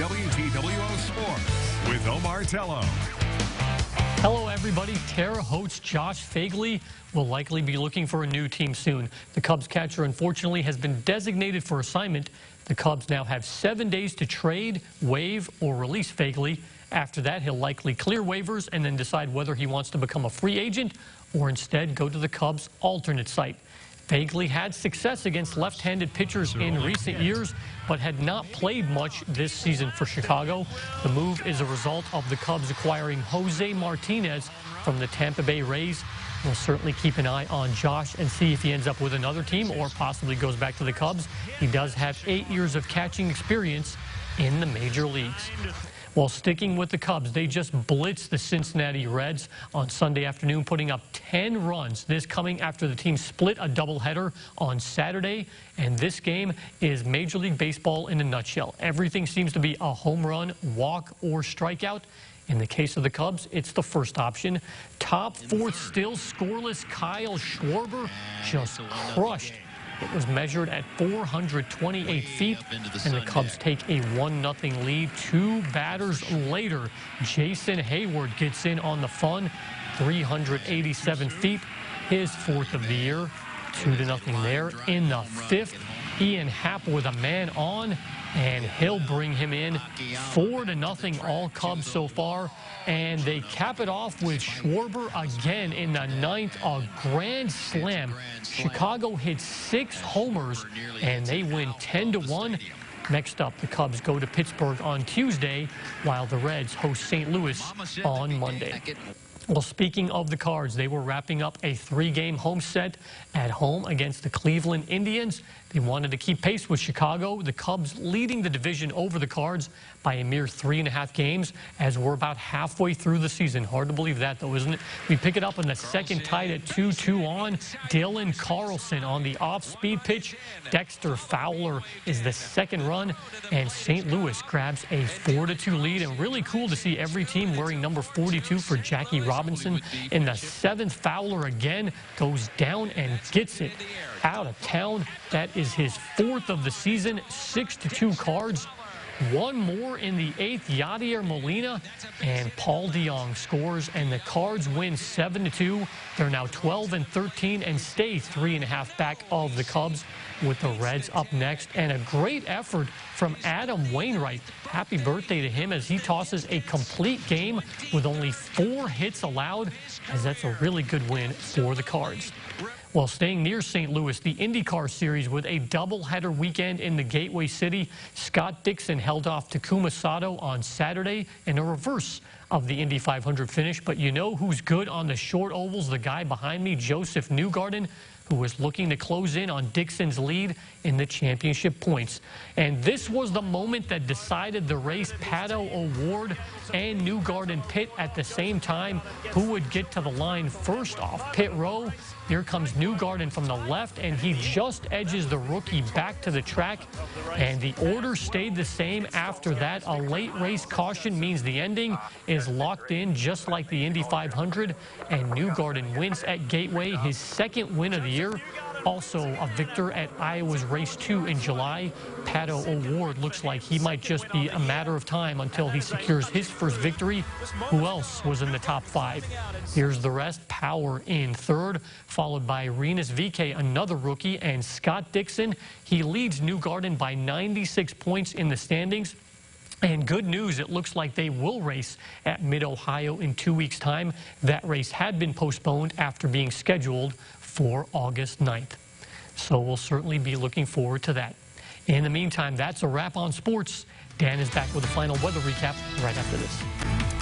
WTWO Sports with Omar Tello. Hello, everybody. Terre Haute's Josh Phegley will likely be looking for a new team soon. The Cubs catcher, unfortunately, has been designated for assignment. The Cubs now have 7 days to trade, waive, or release Phegley. After that, he'll likely clear waivers and then decide whether he wants to become a free agent or instead go to the Cubs' alternate site. Phegley had success against left-handed pitchers in recent years, but had not played much this season for Chicago. The move is a result of the Cubs acquiring Jose Martinez from the Tampa Bay Rays. We'll certainly keep an eye on Josh and see if he ends up with another team or possibly goes back to the Cubs. He does have 8 years of catching experience in the major leagues. While sticking with the Cubs, they just blitzed the Cincinnati Reds on Sunday afternoon, putting up 10 runs. This coming after the team split a doubleheader on Saturday. And this game is Major League Baseball in a nutshell. Everything seems to be a home run, walk, or strikeout. In the case of the Cubs, it's the first option. Top fourth, still scoreless Kyle Schwarber just crushed. It was measured at 428 feet, and the Cubs take a 1-0 lead. 2 batters later, Jason Hayward gets in on the fun, 387 feet, his 4th of the year. 2-0 there. In the 5th, Ian Happ with a man on, and he'll bring him in. 4-0 all Cubs so far. And they cap it off with Schwarber again in the 9th, a grand slam. Chicago hits 6 homers, and they win 10-1. Next up, the Cubs go to Pittsburgh on Tuesday, while the Reds host St. Louis on Monday. Well, speaking of the Cards, they were wrapping up a 3-game home set at home against the Cleveland Indians. They wanted to keep pace with Chicago. The Cubs leading the division over the Cards by a mere 3.5 games as we're about halfway through the season. Hard to believe that, though, isn't it? We pick it up in the second, tied at 2-2 on. Dylan Carlson on the off-speed pitch. Dexter Fowler is the second run, and St. Louis grabs a 4-2 lead. And really cool to see every team wearing number 42 for Jackie Robinson. In the 7th, Fowler again goes down and gets it out of town. That is his 4th of the season. 6-2 Cards. One more in the 8th, Yadier Molina, and Paul DeJong scores, and the Cards win 7-2. They're now 12-13 and stay 3.5 back of the Cubs, with the Reds up next. And a great effort from Adam Wainwright. Happy birthday to him as he tosses a complete game with only 4 hits allowed, as that's a really good win for the Cards. Well, staying near St. Louis, the IndyCar Series with a doubleheader weekend in the Gateway City. Scott Dixon held off Takuma Sato on Saturday in a reverse of the Indy 500 finish. But you know who's good on the short ovals? The guy behind me, Joseph Newgarden, who was looking to close in on Dixon's lead in the championship points. And this was the moment that decided the race. Pato O'Ward and Newgarden pit at the same time. Who would get to the line first off pit row? Here comes Newgarden from the left, and he just edges the rookie back to the track. And the order stayed the same after that. A late race caution means the ending is locked in, just like the Indy 500. And Newgarden wins at Gateway, his 2nd win of the year. Also a victor at Iowa's Race 2 in July. Pato O'Ward looks like he might just be a matter of time until he secures his first victory. Who else was in the top 5? Here's the rest. Power in 3rd, followed by Rinus VeeKay, another rookie, and Scott Dixon. He leads Newgarden by 96 points in the standings. And good news, it looks like they will race at Mid-Ohio in 2 weeks' time. That race had been postponed after being scheduled for August 9th. So we'll certainly be looking forward to that. In the meantime, that's a wrap on sports. Dan is back with a final weather recap right after this.